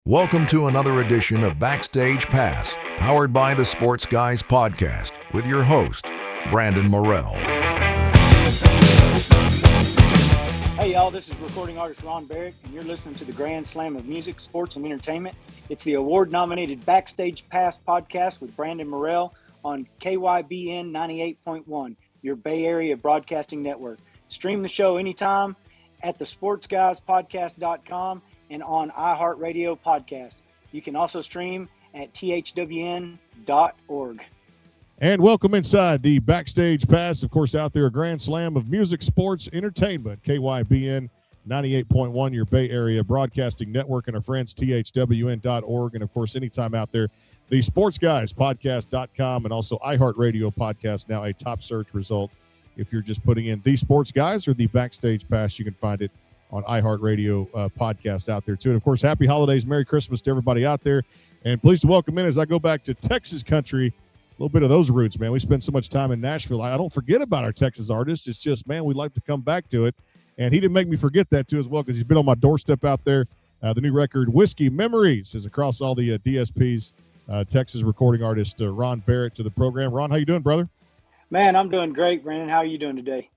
Welcome to another edition of Backstage Pass, powered by the Sports Guys Podcast, with your host, Brandon Morrell. Hey y'all, this is recording artist Ron Barrett, and you're listening to the Grand Slam of Music, Sports, and Entertainment. It's the award-nominated Backstage Pass podcast with Brandon Morrell on KYBN 98.1, your Bay Area broadcasting network. Stream the show anytime at thesportsguyspodcast.com and on iHeartRadio podcast. You can also stream at thwn.org. And welcome inside the Backstage Pass, of course, out there, a Grand Slam of Music, Sports, Entertainment, KYBN 98.1, your Bay Area broadcasting network, and our friends, thwn.org, and, of course, anytime out there, the sportsguyspodcast.com, and also iHeartRadio podcast, now a top search result. If you're just putting in the Sports Guys or the Backstage Pass, you can find it on iHeartRadio podcasts out there, too. And, of course, happy holidays, Merry Christmas to everybody out there, and pleased to welcome in, as I go back to Texas country, a little bit of those roots, man. We spend so much time in Nashville. I don't forget about our Texas artists. It's just, man, we like to come back to it. And he didn't make me forget that, too, as well, because he's been on my doorstep out there. The new record, Whiskey Memories, is across all the DSPs. Texas recording artist Ron Barrett to the program. Ron, how you doing, brother? Man, I'm doing great, Brandon. How are you doing today?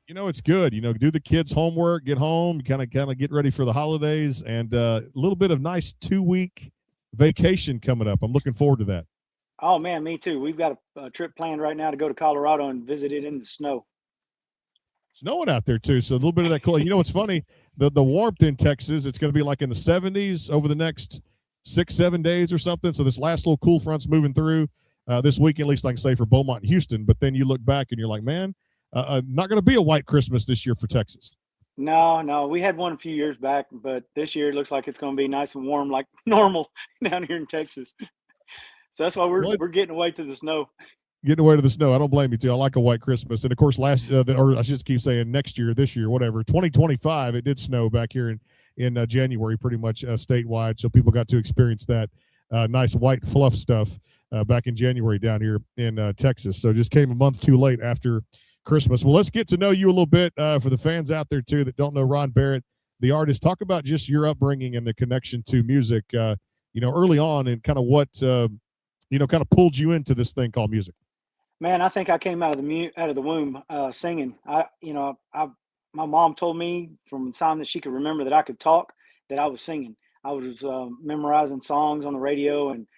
You know, it's good. You know, do the kids' homework, get home, kind of get ready for the holidays, and a little bit of nice 2-week vacation coming up. I'm looking forward to that. Oh, man, me too. We've got a trip planned right now to go to Colorado and visit it in the snow. Snowing out there, too, so a little bit of that cool. You know what's funny? The warmth in Texas, it's going to be like in the 70s over the next 6-7 days or something. So this last little cool front's moving through this week, at least I can say, for Beaumont and Houston. But then you look back and you're like, man, not going to be a white Christmas this year for Texas. No, we had one a few years back, but this year it looks like it's going to be nice and warm like normal down here in Texas. So that's why we're getting away to the snow. Getting away to the snow. I don't blame you, too. I like a white Christmas. And, of course, or I should keep saying next year, this year, whatever, 2025, it did snow back here in January pretty much statewide. So people got to experience that nice white fluff stuff back in January down here in Texas. So just came a month too late after Christmas. Well, let's get to know you a little bit for the fans out there, too, that don't know Ron Barrett, the artist. Talk about just your upbringing and the connection to music, early on, and kind of what, kind of pulled you into this thing called music. Man, I think I came out of the womb singing. My mom told me from the time that she could remember that I could talk, that I was singing. I was memorizing songs on the radio and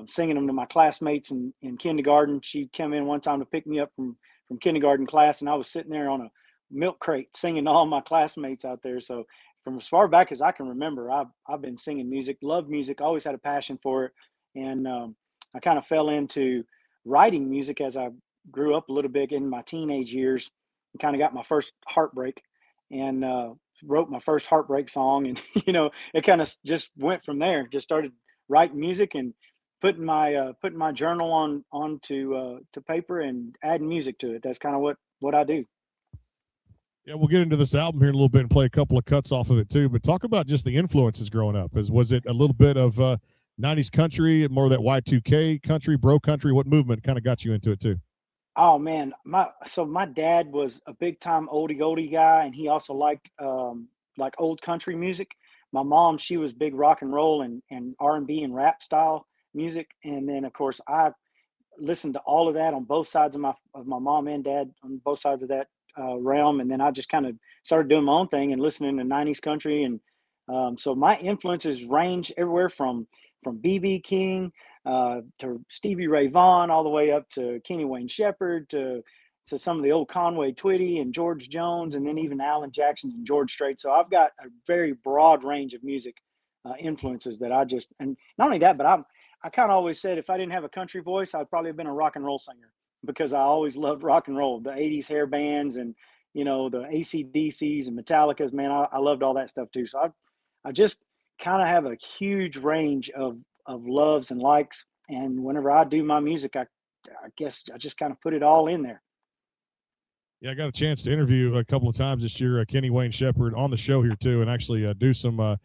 singing them to my classmates in kindergarten. She came in one time to pick me up from kindergarten class, and I was sitting there on a milk crate singing to all my classmates out there. So from as far back as I can remember, I've been singing music, loved music, always had a passion for it. And I kind of fell into writing music as I grew up a little bit in my teenage years, and kind of got my first heartbreak and wrote my first heartbreak song. And, it kind of just went from there, just started writing music and putting my journal onto paper and adding music to it. That's kind of what I do. Yeah, we'll get into this album here in a little bit and play a couple of cuts off of it too. But talk about just the influences growing up. Was it a little bit of 90s country, more of that Y2K country, bro country? What movement kind of got you into it too? Oh man, my dad was a big time oldie guy, and he also liked like old country music. My mom, she was big rock and roll and R&B and rap style music. And then of course I listened to all of that on both sides of my mom and dad, on both sides of that realm. And then I just kind of started doing my own thing and listening to 90s country. And so my influences range everywhere from B.B. King to Stevie Ray Vaughan, all the way up to Kenny Wayne Shepherd, to some of the old Conway Twitty and George Jones, and then even Alan Jackson and George Strait. So I've got a very broad range of music influences that and not only that, but I kind of always said if I didn't have a country voice, I'd probably have been a rock and roll singer, because I always loved rock and roll, the 80s hair bands and, the AC/DCs and Metallicas, man, I loved all that stuff too. So I just kind of have a huge range of loves and likes. And whenever I do my music, I guess I just kind of put it all in there. Yeah, I got a chance to interview a couple of times this year Kenny Wayne Shepherd on the show here too, and actually do some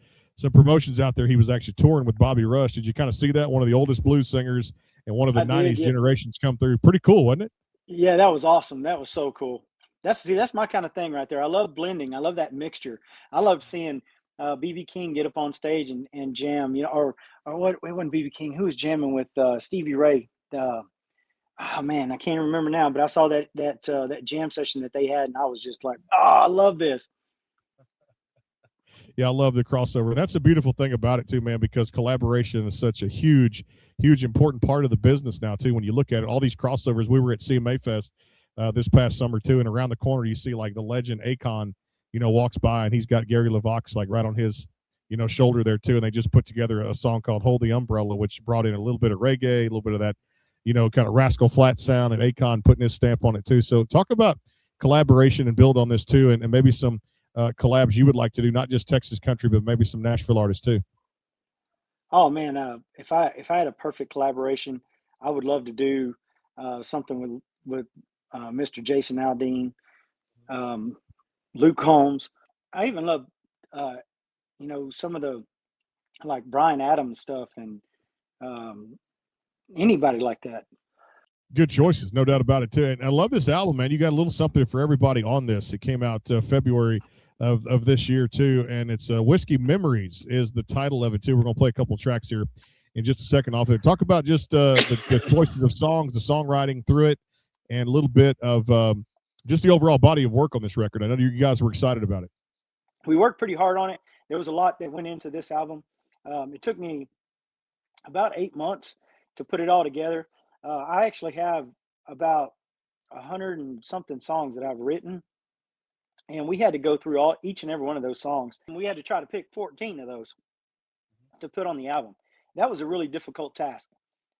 promotions out there. He was actually touring with Bobby Rush. Did you kind of see that? One of the oldest blues singers and one of the 90s generations come through. Pretty cool, wasn't it? Yeah, that was awesome. That was so cool. That's my kind of thing right there. I love blending. I love that mixture. I love seeing BB King get up on stage and jam, or what? It wasn't BB King. Who was jamming with Stevie Ray? Oh man, I can't remember now. But I saw that jam session that they had, and I was just like, oh, I love this. Yeah, I love the crossover. That's a beautiful thing about it too, man, because collaboration is such a huge, important part of the business now too. When you look at it, all these crossovers. We were at CMA Fest this past summer too, and around the corner you see like the legend Akon, walks by, and he's got Gary LeVox like right on his, shoulder there too, and they just put together a song called "Hold the Umbrella," which brought in a little bit of reggae, a little bit of that, kind of Rascal Flatts sound, and Akon putting his stamp on it too. So talk about collaboration and build on this too, and maybe some collabs you would like to do, not just Texas country, but maybe some Nashville artists too. Oh man, if I had a perfect collaboration, I would love to do something with Mr. Jason Aldean, Luke Combs. I even love some of the like Bryan Adams stuff and anybody like that. Good choices, no doubt about it too. And I love this album, man. You got a little something for everybody on this. It came out February of this year too, and it's Whiskey Memories is the title of it too. We're gonna play a couple of tracks here in just a second off it. Talk about just the choices of songs, the songwriting through it, and a little bit of just the overall body of work on this record. I know you guys were excited about it. We worked pretty hard on it. There was a lot that went into this album. It took me about 8 months to put it all together. I actually have about 100 and something songs that I've written, and we had to go through each and every one of those songs. And we had to try to pick 14 of those to put on the album. That was a really difficult task.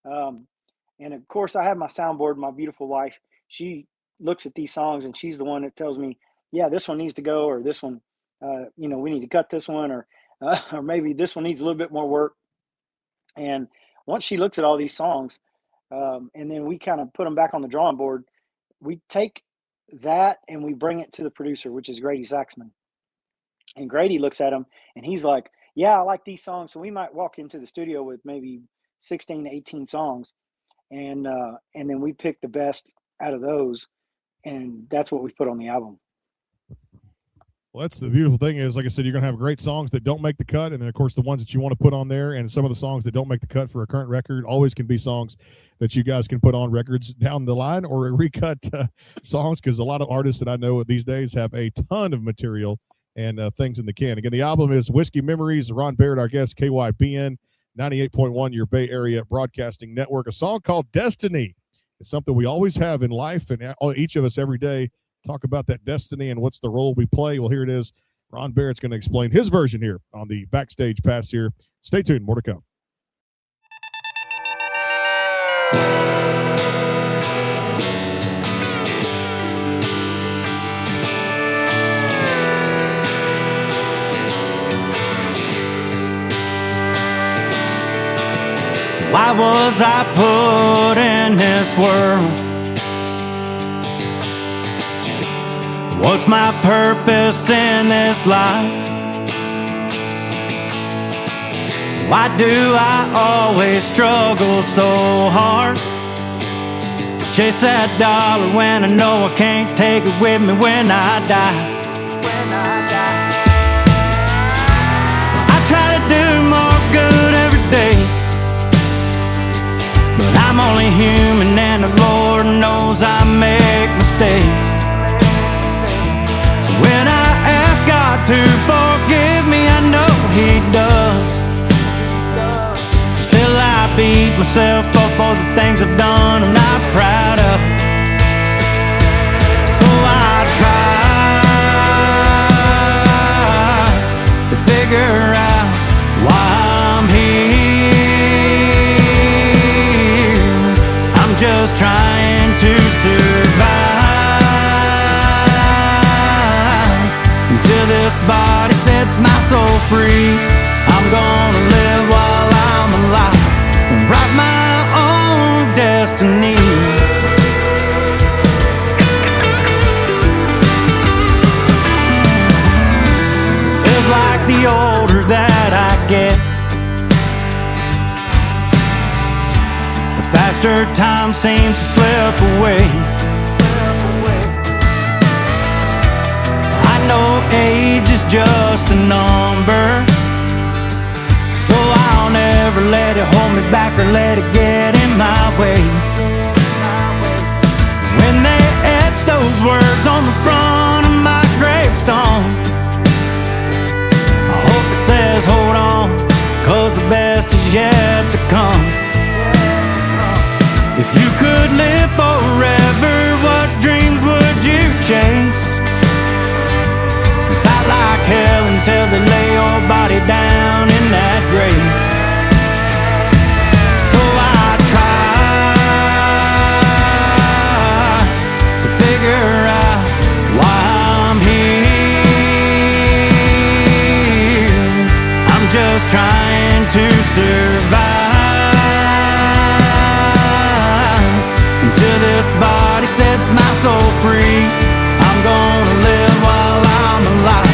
And of course, I have my soundboard, my beautiful wife. She looks at these songs, and she's the one that tells me, yeah, this one needs to go, or this one, we need to cut this one, or maybe this one needs a little bit more work. And once she looks at all these songs, and then we kind of put them back on the drawing board, we take that and we bring it to the producer, which is Grady Saxman. And Grady looks at them and he's like, yeah, I like these songs. So we might walk into the studio with maybe 16 to 18 songs. And then we pick the best out of those. And that's what we put on the album. Well, that's the beautiful thing is, like I said, you're going to have great songs that don't make the cut. And then, of course, the ones that you want to put on there, and some of the songs that don't make the cut for a current record always can be songs that you guys can put on records down the line or recut songs, because a lot of artists that I know these days have a ton of material and things in the can. Again, the album is Whiskey Memories. Ron Barrett, our guest, KYBN, 98.1, your Bay Area Broadcasting Network. A song called Destiny. It's something we always have in life, and each of us every day talk about that destiny and what's the role we play. Well, here it is. Ron Barrett's going to explain his version here on the Backstage Pass here. Stay tuned. More to come. Why was I put in this world? What's my purpose in this life? Why do I always struggle so hard to chase that dollar when I know I can't take it with me when I die? I try to do more good every day, but I'm only human and the Lord knows I make mistakes. So when I ask God to forgive me, I know He does. Still I beat myself up for the things I've done I'm not proud of. So I try to figure out why I'm here. I'm just trying to survive until this body sets my soul free. I'm gonna live while I'm alive and write my own destiny. Feels like the older that I get, the faster time seems to slip away. I know age is just a number. So I'll never let it hold me back or let it get in my way. When they etch those words on the front of my gravestone, I hope it says hold on, 'cause the best is yet to come. If you could live forever, what dreams would you chase? Fight like hell until they lay your body down in that grave. So I try to figure out why I'm here. I'm just trying to survive until this body sets my soul free. I'm gonna live while I'm alive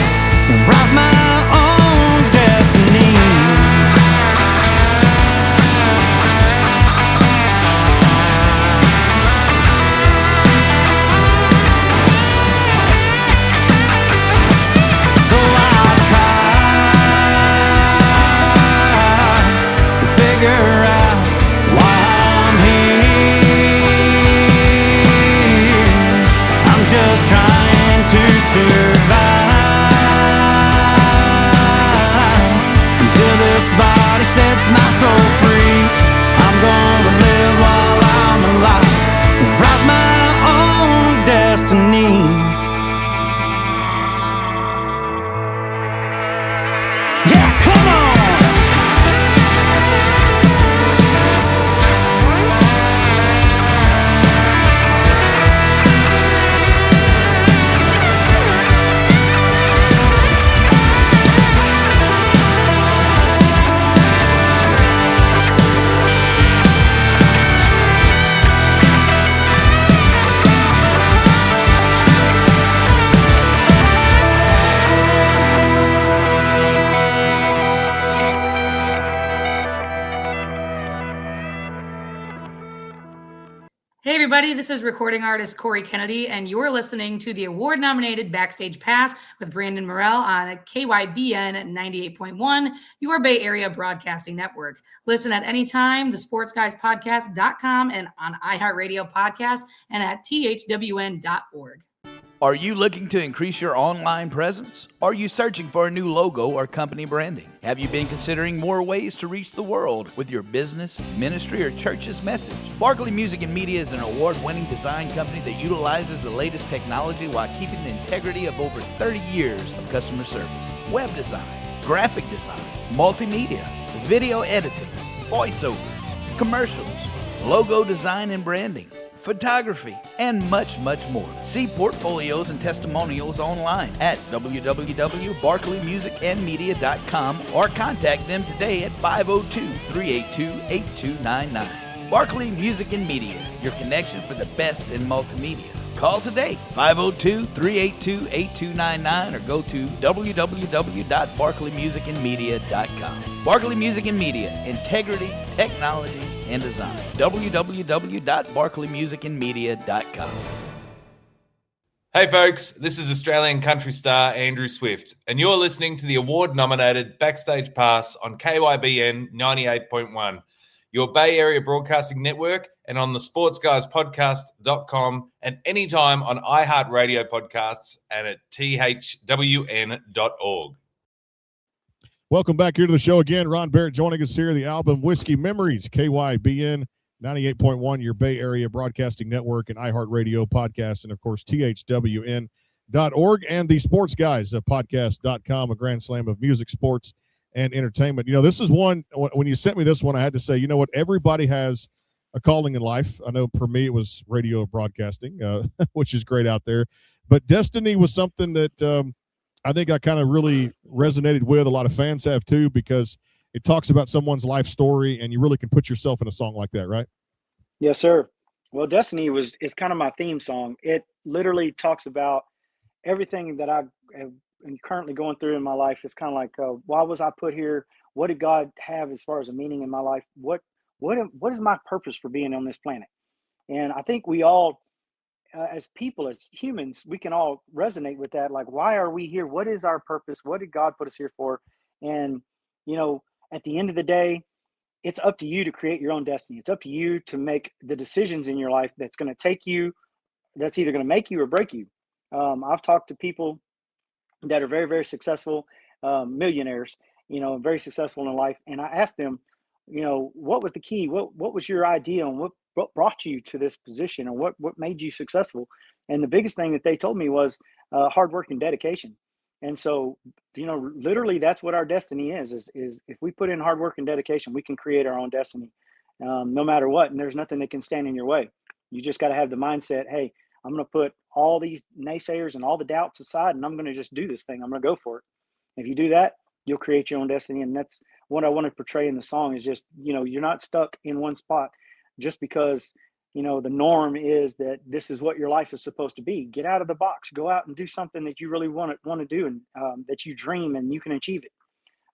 and write my own destiny. So I try to figure out why I'm here. I'm just trying to survive until this body sets my soul free. I'm gonna live while I'm alive and write my own destiny. Yeah, come on! Hey everybody, this is recording artist Corey Kennedy, and you're listening to the award-nominated Backstage Pass with Brandon Morrell on KYBN 98.1, your Bay Area Broadcasting Network. Listen at any time, thesportsguyspodcast.com, and on iHeartRadio Podcast, and at thwn.org. Are you looking to increase your online presence? Are you searching for a new logo or company branding? Have you been considering more ways to reach the world with your business, ministry, or church's message? Barkley Music and Media is an award-winning design company that utilizes the latest technology while keeping the integrity of over 30 years of customer service. Web design, graphic design, multimedia, video editing, voiceover, commercials, logo design and branding, photography, and much, much more. See portfolios and testimonials online at www.barkleymusicandmedia.com or contact them today at 502-382-8299. Barkley Music and Media, your connection for the best in multimedia. Call today, 502-382-8299, or go to www.barkleymusicandmedia.com. Barkley Music and Media, integrity, technology, and design. www.barkleymusicandmedia.com. Hey folks, this is Australian country star Andrew Swift, and you're listening to the award-nominated Backstage Pass on KYBN 98.1, your Bay Area Broadcasting Network, and on the sportsguyspodcast.com, and anytime on iHeartRadio Podcasts and at thwn.org. Welcome back here to the show again. Ron Barrett joining us here. The album Whiskey Memories, KYBN 98.1, your Bay Area Broadcasting Network, and iHeartRadio Podcast, and of course thwn.org, and the Sports Guys podcast.com, a grand slam of music, sports, and entertainment. You know, this is one, when you sent me this one, I had to say, you know what, everybody has a calling in life. I know for me it was radio broadcasting, which is great out there, but destiny was something that I think I kind of really resonated with. A lot of fans have too, because it talks about someone's life story, and you really can put yourself in a song like that, right? Yes, sir. Well, Destiny it's kind of my theme song. It literally talks about everything that I am currently going through in my life. It's kind of like, why was I put here? What did God have as far as a meaning in my life? What is my purpose for being on this planet? And I think we all as people, as humans, we can all resonate with that. Like, why are we here? What is our purpose? What did God put us here for? And, you know, at the end of the day, it's up to you to create your own destiny. It's up to you to make the decisions in your life that's going to take you, that's either going to make you or break you. I've talked to people that are very, very successful, millionaires, you know, very successful in life. And I asked them, you know, what was the key? What was your idea, and what brought you to this position, and what made you successful? And the biggest thing that they told me was hard work and dedication. And so, you know, literally that's what our destiny is if we put in hard work and dedication, we can create our own destiny, no matter what. And there's nothing that can stand in your way. You just got to have the mindset, hey, I'm going to put all these naysayers and all the doubts aside, and I'm going to just do this thing. I'm going to go for it. If you do that, you'll create your own destiny. And that's what I want to portray in the song, is just, you know, you're not stuck in one spot just because, you know, the norm is that this is what your life is supposed to be. Get out of the box, go out and do something that you really want to do, and that you dream and you can achieve it.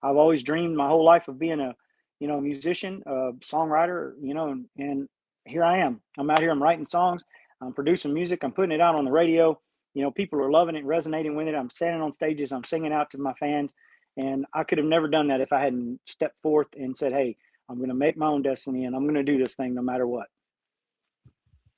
I've always dreamed my whole life of being a, you know, musician, a songwriter, you know, and here I am. I'm out here, I'm writing songs, I'm producing music, I'm putting it out on the radio. You know, people are loving it, resonating with it. I'm standing on stages, I'm singing out to my fans. And I could have never done that if I hadn't stepped forth and said, hey, I'm going to make my own destiny, and I'm going to do this thing no matter what.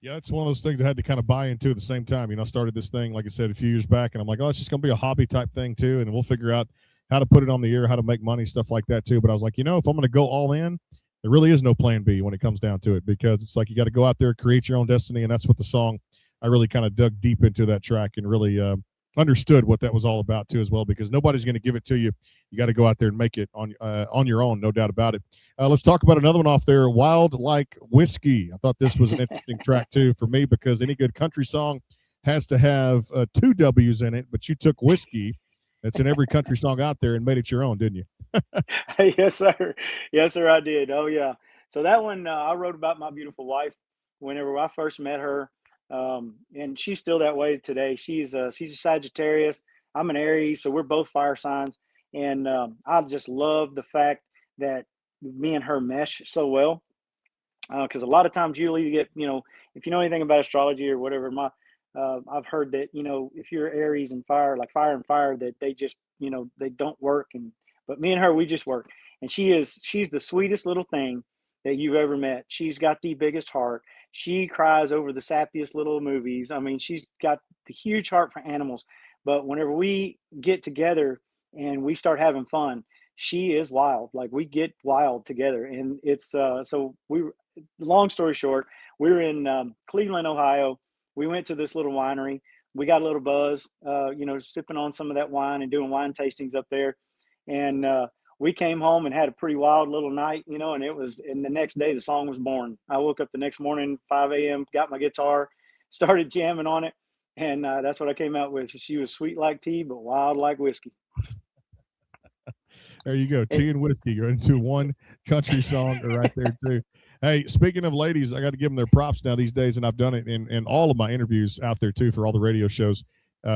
Yeah, it's one of those things I had to kind of buy into at the same time. You know, I started this thing, like I said, a few years back, and I'm like, oh, it's just going to be a hobby type thing too, and we'll figure out how to put it on the air, how to make money, stuff like that too. But I was like, you know, if I'm going to go all in, there really is no plan B when it comes down to it, because it's like you got to go out there, create your own destiny, and that's what the song, I really kind of dug deep into that track and really understood what that was all about too as well, because nobody's going to give it to you. You got to go out there and make it on your own, no doubt about it. Let's talk about another one off there, Wild Like Whiskey. I thought this was an interesting track too for me, because any good country song has to have two W's in it, but you took whiskey that's in every country song out there and made it your own, didn't you? Yes, sir. Yes, sir, I did. Oh, yeah. So that one, I wrote about my beautiful wife whenever I first met her. And she's still that way today. She's a Sagittarius. I'm an Aries, so we're both fire signs. And I just love the fact that me and her mesh so well. Because a lot of times you get, you know, if you know anything about astrology or whatever, I've heard that, you know, if you're Aries and fire, like fire and fire, that they just, you know, they don't work. But me and her, we just work. And she's the sweetest little thing that you've ever met. She's got the biggest heart. She cries over the sappiest little movies. I mean, she's got the huge heart for animals. But whenever we get together and we start having fun, she is wild. Like, we get wild together. And it's so long story short, we were in Cleveland, Ohio. We went to this little winery. We got a little buzz, you know, sipping on some of that wine and doing wine tastings up there. And we came home and had a pretty wild little night, you know, and the next day the song was born. I woke up the next morning, 5 a.m., got my guitar, started jamming on it. And that's what I came out with. She was sweet like tea, but wild like whiskey. There you go. Tea and whiskey. You're into one country song right there too. Hey, speaking of ladies, I got to give them their props now these days, and I've done it in all of my interviews out there too for all the radio shows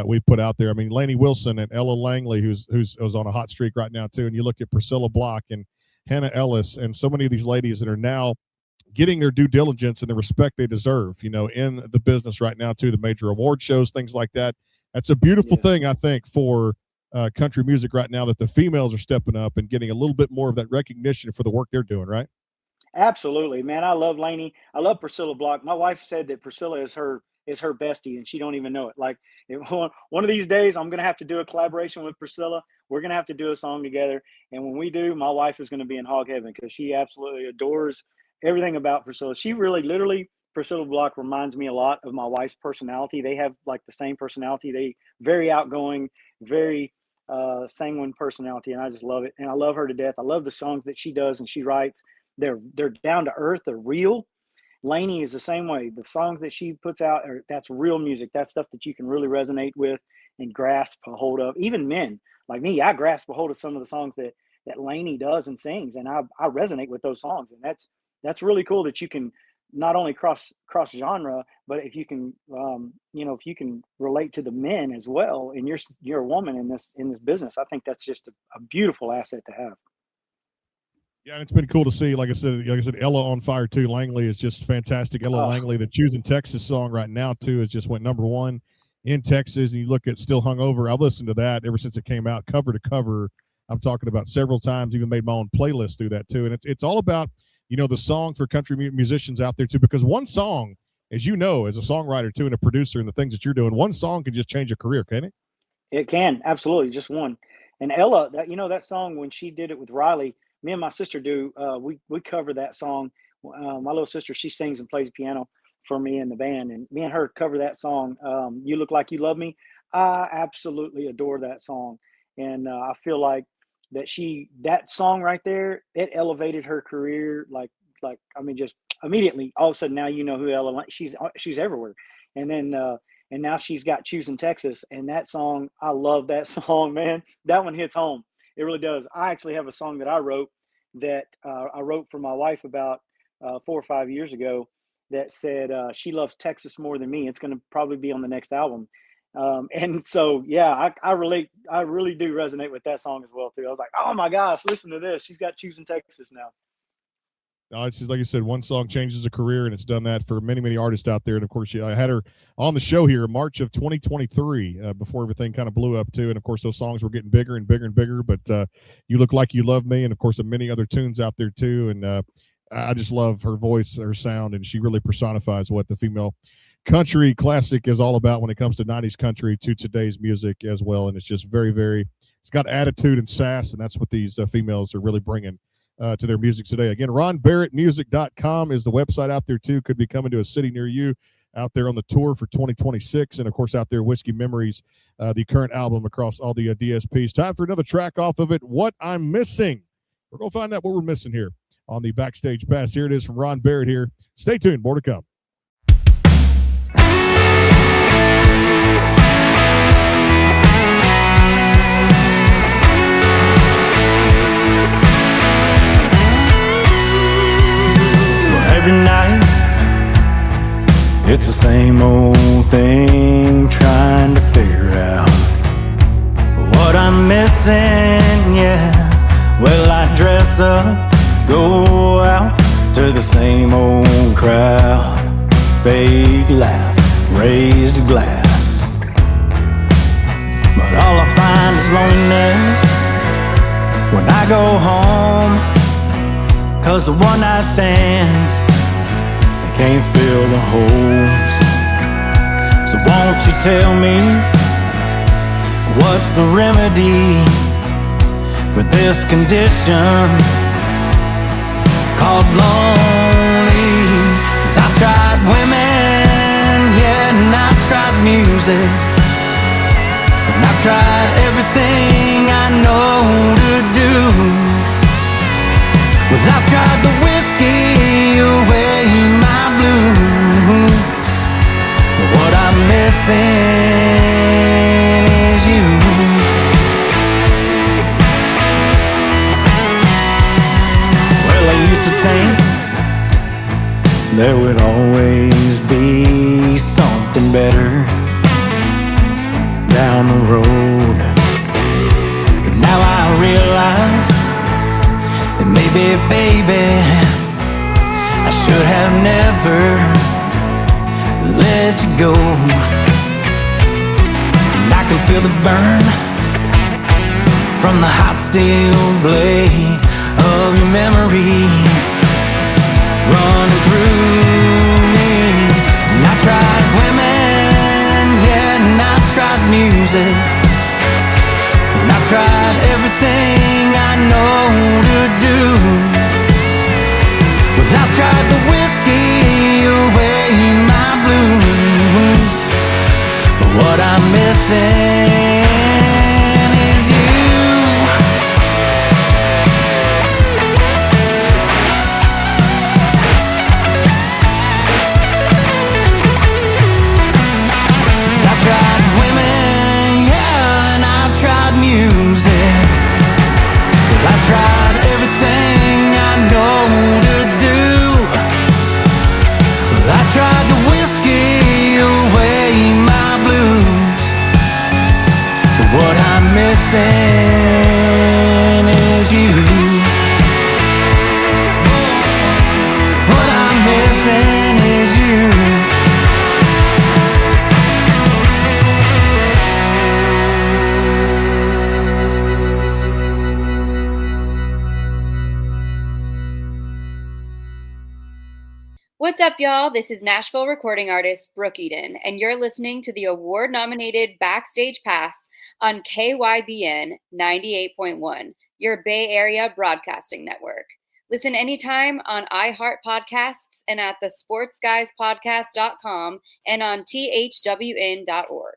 we've put out there. I mean, Lainey Wilson and Ella Langley, who's on a hot streak right now too, and you look at Priscilla Block and Hannah Ellis and so many of these ladies that are now getting their due diligence and the respect they deserve, you know, in the business right now too, the major award shows, things like that. That's a beautiful thing, I think, for country music right now, that the females are stepping up and getting a little bit more of that recognition for the work they're doing, right? Absolutely, man. I love Lainey. I love Priscilla Block. My wife said that Priscilla is her bestie, and she don't even know it. Like, one of these days, I'm gonna have to do a collaboration with Priscilla. We're gonna have to do a song together, and when we do, my wife is gonna be in hog heaven, because she absolutely adores everything about Priscilla. She really, literally, Priscilla Block reminds me a lot of my wife's personality. They have like the same personality. They very outgoing, very sanguine personality, and I just love it. And I love her to death. I love the songs that she does and she writes. They're down to earth. They're real. Lainey is the same way. The songs that she puts out, that's real music. That's stuff that you can really resonate with and grasp a hold of. Even men like me, I grasp a hold of some of the songs that Lainey does and sings, and I resonate with those songs. And that's really cool that you can not only cross genre, but if you can, you know, if you can relate to the men as well, and you're a woman in this business, I think that's just a beautiful asset to have. Yeah, and it's been cool to see. Like I said, Ella on fire too. Langley is just fantastic. Ella Langley, the Choosing Texas song right now too, has just went #1 in Texas. And you look at Still Hungover. I've listened to that ever since it came out, cover to cover. I'm talking about several times. Even made my own playlist through that too. And it's all about the songs for country musicians out there too, because one song, as you know, as a songwriter too and a producer and the things that you're doing, one song can just change a career, can it? It can, absolutely, just one. And Ella, that song when she did it with Riley, me and my sister do. We cover that song. My little sister, she sings and plays piano for me in the band, and me and her cover that song. You Look Like You Love Me. I absolutely adore that song, and I feel like that song right there, it elevated her career. Just immediately, all of a sudden now you know who Ella. She's everywhere, and then. And now she's got Choosing Texas, and that song, I love that song, man. That one hits home. It really does. I actually have a song that I wrote for my wife about 4 or 5 years ago that said she loves Texas more than me. It's going to probably be on the next album. And so, yeah, I really do resonate with that song as well, too. I was like, oh, my gosh, listen to this. She's got Choosing Texas now. It's just like you said, one song changes a career, and it's done that for many, many artists out there. And, of course, I had her on the show here in March of 2023 before everything kind of blew up, too. And, of course, those songs were getting bigger and bigger and bigger. But You Look Like You Love Me, and, of course, many other tunes out there, too. And I just love her voice, her sound, and she really personifies what the female country classic is all about when it comes to 90s country to today's music as well. And it's just very, very – it's got attitude and sass, and that's what these females are really bringing to their music today. Again, RonBarrettMusic.com is the website out there too. Could be coming to a city near you out there on the tour for 2026. And of course out there, Whiskey Memories, the current album across all the DSPs. Time for another track off of it, What I'm Missing. We're going to find out what we're missing here on the Backstage Pass. Here it is from Ron Barrett here. Stay tuned, more to come. Every night, it's the same old thing, trying to figure out what I'm missing, yeah. Well, I dress up, go out to the same old crowd, fake laugh, raised glass. But all I find is loneliness when I go home, 'cause the one night stands can't fill the holes. So won't you tell me what's the remedy for this condition called lonely? 'Cause I've tried women, yeah, and I've tried music, and I've tried everything I know to do. Well, I've tried the whiskey away my blues, but what I'm missing is you. Well, I used to think there would always be something better down the road, but now I realize that maybe, baby, I should have never let you go. And I can feel the burn from the hot steel blade of your memory running through me. And I tried women, yeah, and I tried music, and I've tried everything I know to do. Well, I've tried the whiskey away my blues, but what I'm missing is you. I've tried women, yeah, and I've tried music, well, I've tried everything I know to do. Well, I tried the whiskey away my blues, What's up, y'all? This is Nashville recording artist Brooke Eden, and you're listening to the award-nominated Backstage Pass on KYBN 98.1, your Bay Area broadcasting network. Listen anytime on iHeart Podcasts and at thesportsguyspodcast.com and on thwn.org.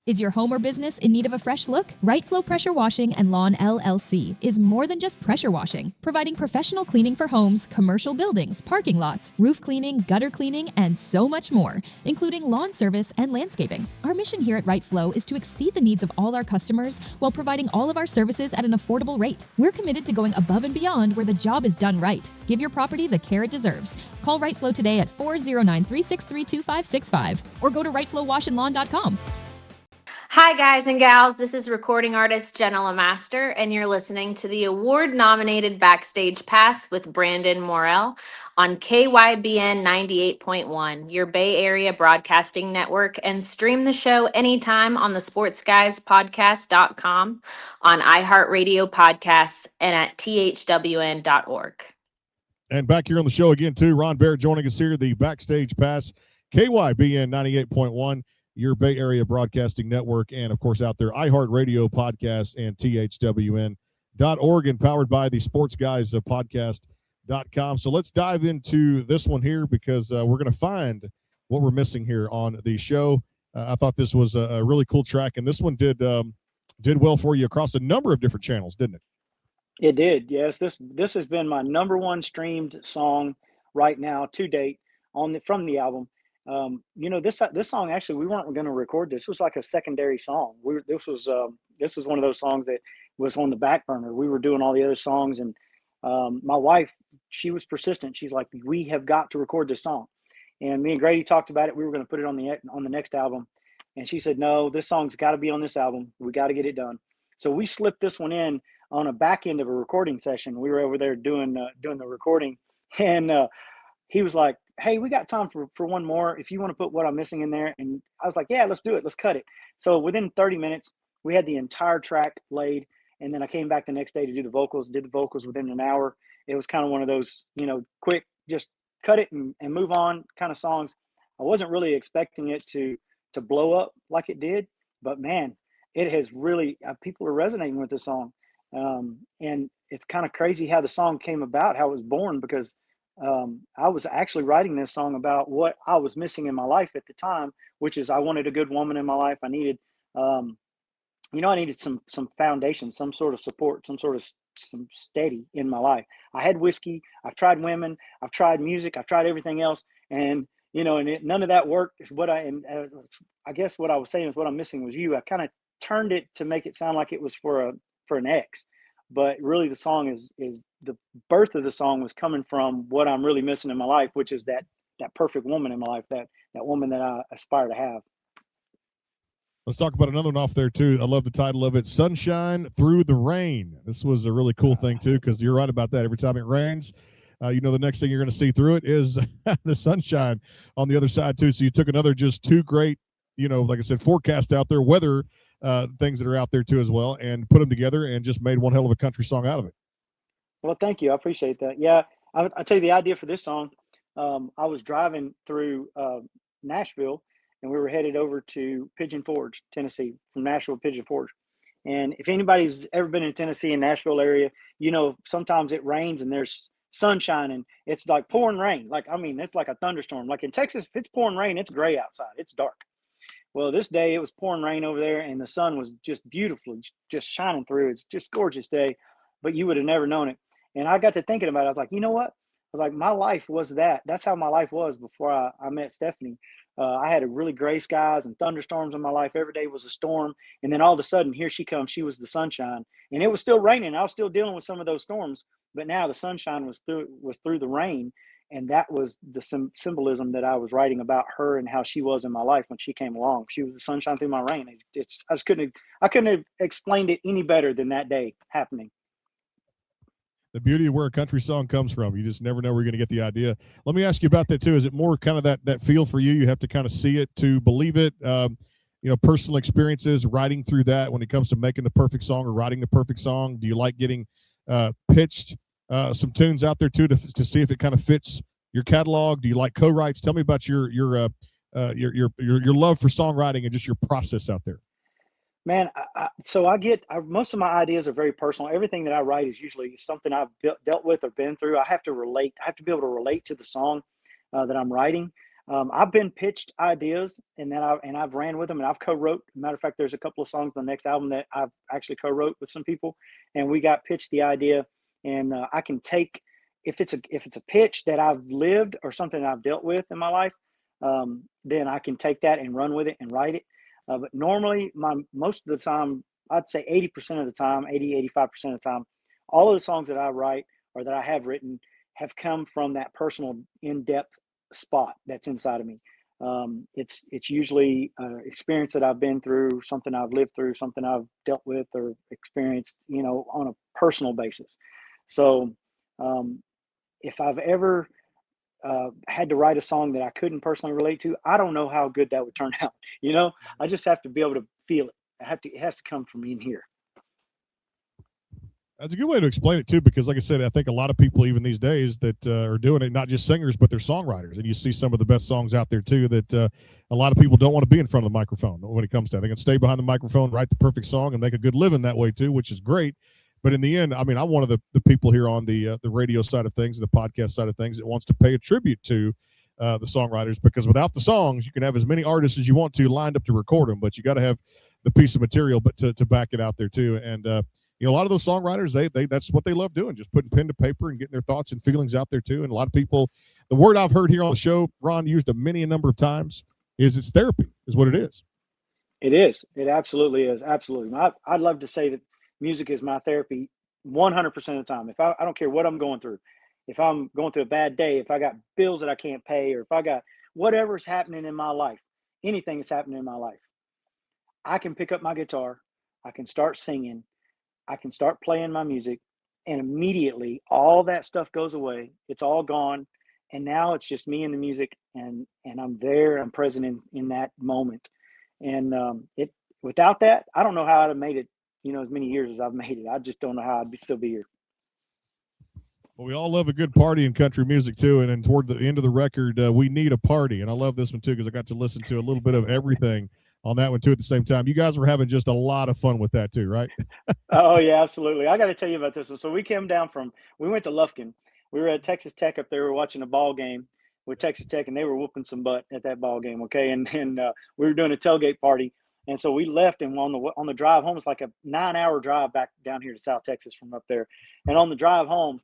Is your home or business in need of a fresh look? Right Flow Pressure Washing and Lawn LLC is more than just pressure washing, providing professional cleaning for homes, commercial buildings, parking lots, roof cleaning, gutter cleaning, and so much more, including lawn service and landscaping. Our mission here at Right Flow is to exceed the needs of all our customers while providing all of our services at an affordable rate. We're committed to going above and beyond where the job is done right. Give your property the care it deserves. Call Right Flow today at 409-363-2565 or go to rightflowwashandlawn.com. Hi, guys and gals. This is recording artist Jenna Master, and you're listening to the award-nominated Backstage Pass with Brandon Morrell on KYBN 98.1, your Bay Area broadcasting network, and stream the show anytime on the sportsguyspodcast.com, on iHeartRadio podcasts, and at thwn.org. And back here on the show again, too, Ron Barrett joining us here, the Backstage Pass, KYBN 98.1. Your Bay Area Broadcasting Network, and, of course, out there, iHeartRadio Podcasts and thwn.org, and powered by the Sports Guys podcast.com. So let's dive into this one here because we're going to find what we're missing here on the show. I thought this was a really cool track, and this one did well for you across a number of different channels, didn't it? It did, yes. This has been my number one streamed song right now to date from the album. This song, actually, we weren't going to record this. It was like a secondary song. This was one of those songs that was on the back burner. We were doing all the other songs, and my wife, she was persistent. She's like, we have got to record this song. And me and Grady talked about it. We were going to put it on the next album, and she said, no, this song's got to be on this album. We got to get it done. So we slipped this one in on a back end of a recording session. We were over there doing the recording, and he was like, hey, we got time for one more if you want to put What I'm Missing in there. And I was like, yeah, let's do it. Let's cut it. So within 30 minutes, we had the entire track laid. And then I came back the next day to do the vocals, did the vocals within an hour. It was kind of one of those, quick, just cut it and move on kind of songs. I wasn't really expecting it to blow up like it did. But, man, it has really people are resonating with the song. And it's kind of crazy how the song came about, how it was born, because I was actually writing this song about what I was missing in my life at the time, which is I wanted a good woman in my life. I needed, I needed some foundation, some sort of support, some steady in my life. I had whiskey. I've tried women. I've tried music. I've tried everything else. And, none of that worked. I guess what I was saying is what I'm missing was you. I kind of turned it to make it sound like it was for an ex. But really, the song is the birth of the song was coming from what I'm really missing in my life, which is that perfect woman in my life, that woman that I aspire to have. Let's talk about another one off there, too. I love the title of it, Sunshine Through the Rain. This was a really cool thing, too, because you're right about that. Every time it rains, the next thing you're going to see through it is the sunshine on the other side, too. So you took another just two great, like I said, forecast out there, weather things that are out there too as well, and put them together and just made one hell of a country song out of it. Well, thank you. I appreciate that. Yeah, I'll tell you the idea for this song. I was driving through Nashville, and we were headed over to Pigeon Forge, Tennessee, from Nashville to Pigeon Forge. And if anybody's ever been in Tennessee and Nashville area, sometimes it rains and there's sunshine and it's like pouring rain. It's like a thunderstorm. Like in Texas, if it's pouring rain, it's gray outside. It's dark. Well, this day it was pouring rain over there, and the sun was just beautifully just shining through. It's just gorgeous day, but you would have never known it. And I got to thinking about it. I was like, you know what? I was like, my life was that. That's how my life was before I met Stephanie. I had a really gray skies and thunderstorms in my life. Every day was a storm. And then all of a sudden, here she comes. She was the sunshine. And it was still raining. I was still dealing with some of those storms. But now the sunshine was through the rain. And that was the symbolism that I was writing about her and how she was in my life when she came along. She was the sunshine through my rain. I couldn't have explained it any better than that day happening. The beauty of where a country song comes from. You just never know where you're going to get the idea. Let me ask you about that too. Is it more kind of that feel for you? You have to kind of see it to believe it. Personal experiences, writing through that when it comes to making the perfect song or writing the perfect song. Do you like getting pitched some tunes out there too to see if it kind of fits your catalog? Do you like co-writes? Tell me about your love for songwriting and just your process out there. Man, most of my ideas are very personal. Everything that I write is usually something I've dealt with or been through. I have to relate. I have to be able to relate to the song that I'm writing. I've been pitched ideas, and then I've ran with them, and I've co-wrote. Matter of fact, there's a couple of songs on the next album that I've actually co-wrote with some people, and we got pitched the idea, and I can take if it's a pitch that I've lived or something that I've dealt with in my life, then I can take that and run with it and write it. But normally, most of the time, I'd say 80% of the time, 85% of the time, all of the songs that I write or that I have written have come from that personal, in-depth spot that's inside of me. It's usually experience that I've been through, something I've lived through, something I've dealt with or experienced, on a personal basis. So if I've ever had to write a song that I couldn't personally relate to, I don't know how good that would turn out. I just have to be able to feel it. It has to come from in here. That's a good way to explain it too, because like I said, I think a lot of people even these days that are doing it, not just singers, but they're songwriters. And you see some of the best songs out there too, that a lot of people don't want to be in front of the microphone when it comes to it. They can stay behind the microphone, write the perfect song, and make a good living that way too, which is great. But in the end, I mean, I'm one of the people here on the radio side of things, the podcast side of things, that wants to pay a tribute to the songwriters, because without the songs, you can have as many artists as you want to lined up to record them, but you got to have the piece of material, but to back it out there too. And a lot of those songwriters, they that's what they love doing, just putting pen to paper and getting their thoughts and feelings out there too. And a lot of people, the word I've heard here on the show, Ron, used a number of times, is it's therapy, is what it is. It is. It absolutely is. Absolutely. I'd love to say that music is my therapy 100% of the time. If I don't care what I'm going through, if I'm going through a bad day, if I got bills that I can't pay, or if I got whatever's happening in my life, anything that's happening in my life, I can pick up my guitar, I can start singing, I can start playing my music, and immediately all that stuff goes away. It's all gone. And now it's just me and the music, and I'm there, I'm present in that moment. And without that, I don't know how I'd have made it, as many years as I've made it. I just don't know how I'd still be here. Well, we all love a good party in country music too. And then toward the end of the record, We Need a Party. And I love this one too, because I got to listen to a little bit of everything on that one too at the same time. You guys were having just a lot of fun with that too, right? Oh yeah, absolutely. I got to tell you about this one. So we went to Lufkin. We were at Texas Tech up there. We were watching a ball game with Texas Tech, and they were whooping some butt at that ball game. Okay. And we were doing a tailgate party. And so we left, and on the drive home, it's like a 9-hour drive back down here to South Texas from up there. And on the drive home,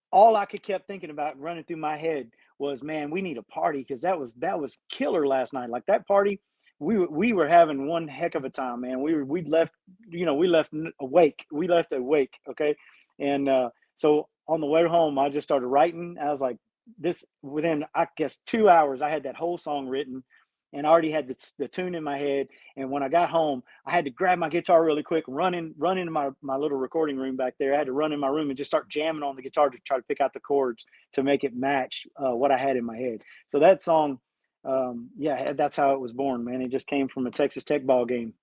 all I kept thinking about running through my head was, man, we need a party, because that was killer last night. Like that party, we were having one heck of a time, man. We left awake. We left awake, okay. And so on the way home, I just started writing. I was like, within I guess 2 hours, I had that whole song written, and I already had the tune in my head. And when I got home, I had to grab my guitar really quick, run into my little recording room back there. I had to run in my room and just start jamming on the guitar to try to pick out the chords to make it match what I had in my head. So that song, that's how it was born, man. It just came from a Texas Tech ball game.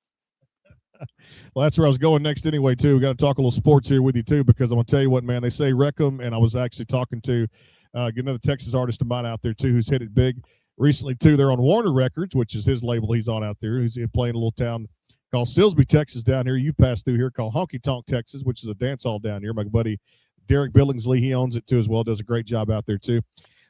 Well, that's where I was going next anyway, too. We got to talk a little sports here with you, too, because I'm going to tell you what, man, they say wreck 'em, and I was actually talking to another Texas artist of mine out there, too, who's hit it big recently, too. They're on Warner Records, which is his label he's on out there, who's playing a little town called Silsbee, Texas, down here. You passed through here, called Honky Tonk, Texas, which is a dance hall down here. My buddy Derek Billingsley, he owns it, too, as well, does a great job out there, too.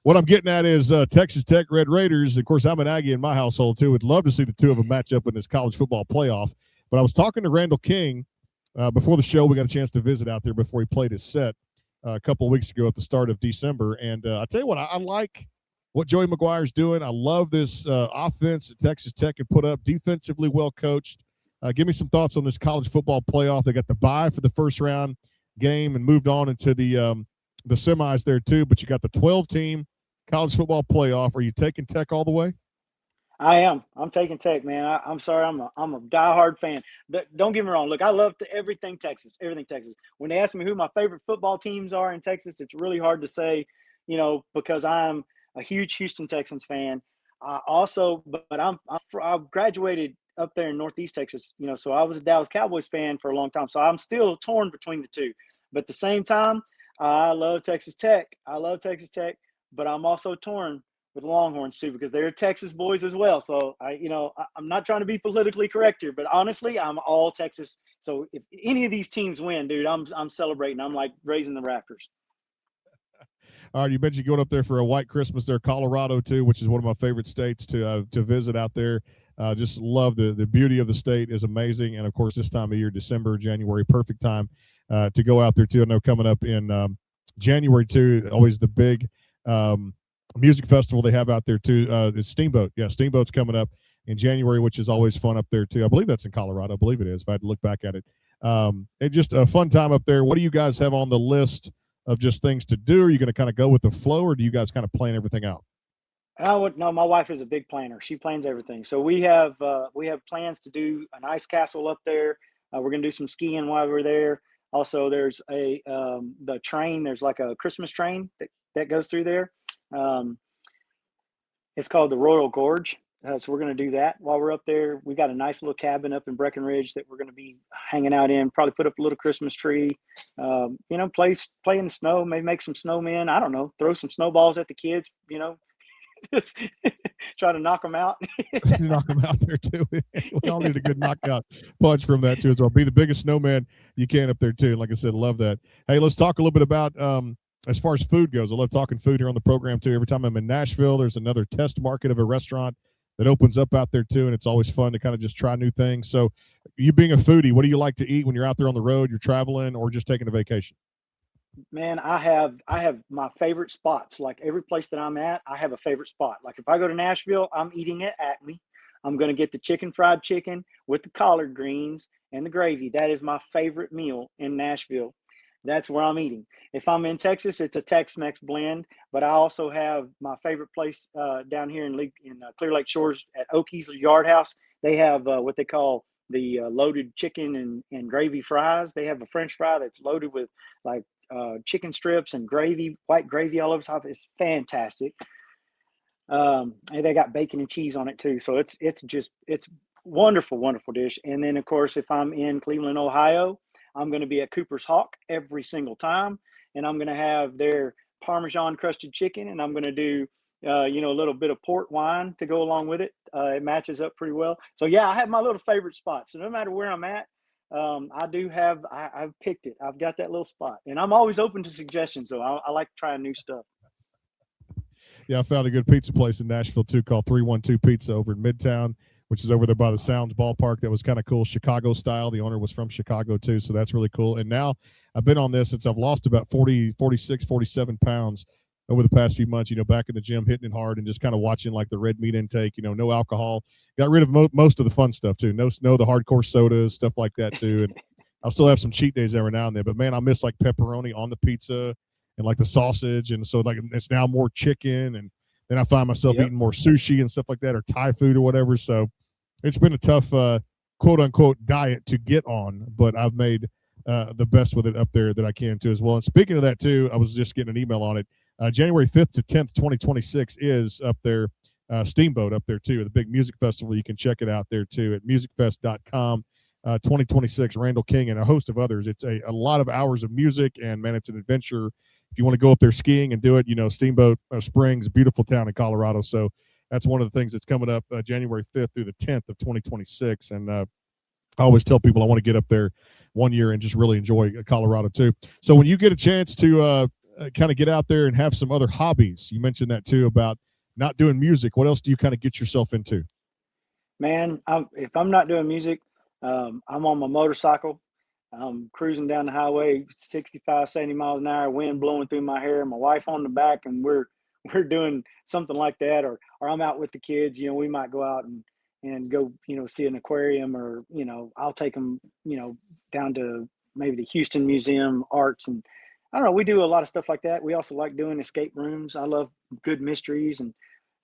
What I'm getting at is Texas Tech Red Raiders. Of course, I'm an Aggie in my household, too. Would love to see the two of them match up in this college football playoff. But I was talking to Randall King before the show. We got a chance to visit out there before he played his set a couple of weeks ago at the start of December. And I tell you what, I like what Joey McGuire's doing. I love this offense that Texas Tech had put up, defensively well coached. Give me some thoughts on this college football playoff. They got the bye for the first round game and moved on into the semis there too. But you got the 12-team college football playoff. Are you taking Tech all the way? I am. I'm taking Tech, man. I'm sorry. I'm a diehard fan. Don't get me wrong. Look, I love everything Texas. Everything Texas. When they ask me who my favorite football teams are in Texas, it's really hard to say, because I'm a huge Houston Texans fan. I graduated up there in Northeast Texas, so I was a Dallas Cowboys fan for a long time. So I'm still torn between the two. But at the same time, I love Texas Tech. but I'm also torn with Longhorns too because they're Texas boys as well. So I'm not trying to be politically correct here, but honestly, I'm all Texas. So if any of these teams win, dude, I'm celebrating. I'm like raising the rafters. All right, you mentioned going up there for a white Christmas there, Colorado too, which is one of my favorite states to visit out there. Just love the beauty of the state is amazing, and of course this time of year, December, January, perfect time to go out there too. I know coming up in January too, always the big music festival they have out there too. Is Steamboat. Yeah, Steamboat's coming up in January, which is always fun up there too. I believe that's in Colorado. I believe it is. If I had to look back at it, it's just a fun time up there. What do you guys have on the list of just things to do? Are you going to kind of go with the flow, or do you guys kind of plan everything out? No, my wife is a big planner. She plans everything. So we have plans to do an ice castle up there. We're going to do some skiing while we're there. Also, there's the train. There's like a Christmas train that goes through there. It's called the Royal Gorge. So we're going to do that while we're up there. We got a nice little cabin up in Breckenridge that we're going to be hanging out in. Probably put up a little Christmas tree. Play in the snow. Maybe make some snowmen. I don't know. Throw some snowballs at the kids. Just try to knock them out. Knock them out there too. We all need a good knockout punch from that too as well. Be the biggest snowman you can up there too. Like I said, love that. Hey, let's talk a little bit about as far as food goes. I love talking food here on the program too. Every time I'm in Nashville, there's another test market of a restaurant that opens up out there too, and it's always fun to kind of just try new things. So, you being a foodie, what do you like to eat when you're out there on the road, you're traveling, or just taking a vacation? Man, I have my favorite spots. Like every place that I'm at, I have a favorite spot. Like if I go to Nashville, I'm eating at Acme. I'm going to get the fried chicken with the collard greens and the gravy. That is my favorite meal in Nashville. That's where I'm eating. If I'm in Texas, it's a Tex-Mex blend. But I also have my favorite place down here in Clear Lake Shores at Okies Yard House. They have what they call the loaded chicken and gravy fries. They have a French fry that's loaded with like chicken strips and gravy, white gravy all over top. It's fantastic. And they got bacon and cheese on it too. So it's wonderful, wonderful dish. And then of course, if I'm in Cleveland, Ohio, I'm going to be at Cooper's Hawk every single time. And I'm going to have their Parmesan crusted chicken. And I'm going to do, a little bit of port wine to go along with it. It matches up pretty well. So yeah, I have my little favorite spots. So no matter where I'm at, I've picked it. I've got that little spot, and I'm always open to suggestions. So I like trying new stuff. Yeah, I found a good pizza place in Nashville too, called 312 Pizza over in Midtown, which is over there by the Sounds ballpark. That was kind of cool, Chicago style. The owner was from Chicago too, so that's really cool. And now I've been on this since I've lost about 46, 47 pounds over the past few months, back in the gym, hitting it hard and just kind of watching like the red meat intake, no alcohol. Got rid of most of the fun stuff too. No, the hardcore sodas, stuff like that too. And I'll still have some cheat days every now and then, but man, I miss like pepperoni on the pizza and like the sausage. And so like it's now more chicken, and then I find myself eating more sushi and stuff like that, or Thai food or whatever. So it's been a tough quote unquote diet to get on, but I've made the best with it up there that I can too as well. And speaking of that too, I was just getting an email on it. January 5th to 10th, 2026 is up there, Steamboat up there too, the big music festival. You can check it out there too at musicfest.com. 2026, Randall King and a host of others. It's a lot of hours of music, and man, it's an adventure. If you want to go up there skiing and do it, Steamboat Springs, a beautiful town in Colorado. So that's one of the things that's coming up January 5th through the 10th of 2026. And I always tell people I want to get up there one year and just really enjoy Colorado too. So when you get a chance to kind of get out there and have some other hobbies, you mentioned that too about not doing music. What else do you kind of get yourself into? Man, if I'm not doing music, I'm on my motorcycle. I'm cruising down the highway, 65, 70 miles an hour, wind blowing through my hair, my wife on the back, and we're doing something like that, or I'm out with the kids. We might go out and go, see an aquarium, or I'll take them, down to maybe the Houston Museum Arts, and I don't know. We do a lot of stuff like that. We also like doing escape rooms. I love good mysteries, and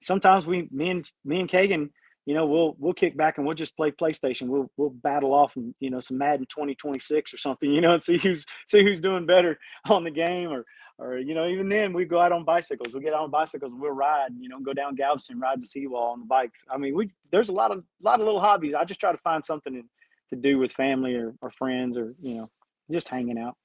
sometimes me and Kagan, we'll kick back and we'll just play PlayStation. We'll battle off and some Madden 2026 or something, and see who's doing better on the game, or even then we go out on bicycles. We get out on bicycles and we'll ride, go down Galveston, ride the seawall on the bikes. I mean, there's a lot of little hobbies. I just try to find something to do with family or friends, or just hanging out.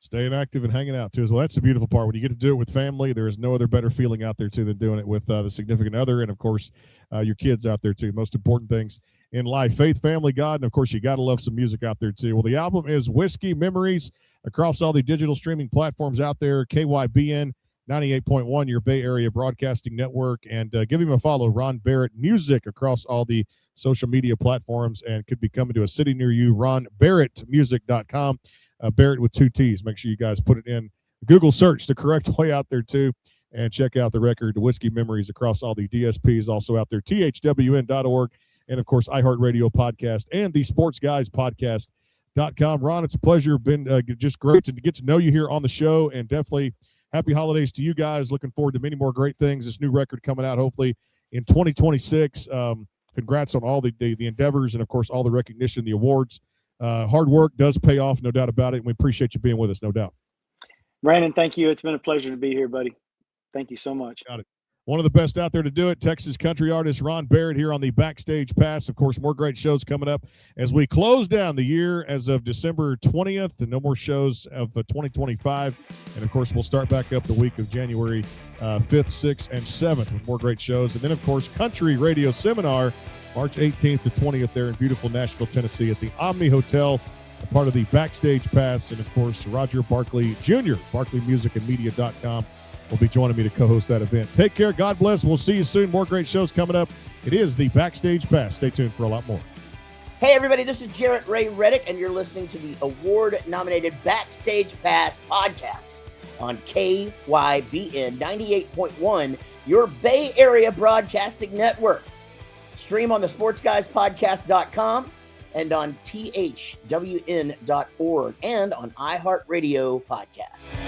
Staying active and hanging out too as well. That's the beautiful part. When you get to do it with family, there is no other better feeling out there too than doing it with the significant other, and of course your kids out there too. Most important things in life: faith, family, God, and of course you got to love some music out there too. Well, the album is Whiskey Memories across all the digital streaming platforms out there. KYBN 98.1, your Bay Area Broadcasting Network, and give him a follow. Ron Barrett Music across all the social media platforms, and could be coming to a city near you. RonBarrettMusic.com. Barrett with 2 T's. Make sure you guys put it in Google search the correct way out there too, and check out the record Whiskey Memories across all the DSPs. Also out there, thwn.org, and of course iHeartRadio podcast and the Sports Guys podcast.com. Ron, it's a pleasure. Been just great to get to know you here on the show, and definitely happy holidays to you guys. Looking forward to many more great things. This new record coming out hopefully in 2026. Congrats on all the endeavors, and of course all the recognition, the awards. Hard work does pay off, no doubt about it, and we appreciate you being with us, no doubt. Brandon, thank you. It's been a pleasure to be here, buddy. Thank you so much. Got it. One of the best out there to do it, Texas country artist Ron Barrett here on the Backstage Pass. Of course, more great shows coming up as we close down the year as of December 20th, and no more shows of 2025. And, of course, we'll start back up the week of January 5th, 6th, and 7th with more great shows. And then, of course, Country Radio Seminar, March 18th to 20th there in beautiful Nashville, Tennessee at the Omni Hotel, a part of the Backstage Pass. And, of course, Roger Barkley Jr., BarkleyMusicandMedia.com, will be joining me to co-host that event. Take care. God bless. We'll see you soon. More great shows coming up. It is the Backstage Pass. Stay tuned for a lot more. Hey, everybody. This is Jarrett Ray Reddick, and you're listening to the award-nominated Backstage Pass podcast on KYBN 98.1, your Bay Area Broadcasting Network. Stream on the sportsguyspodcast.com and on thwn.org and on iHeartRadio podcasts.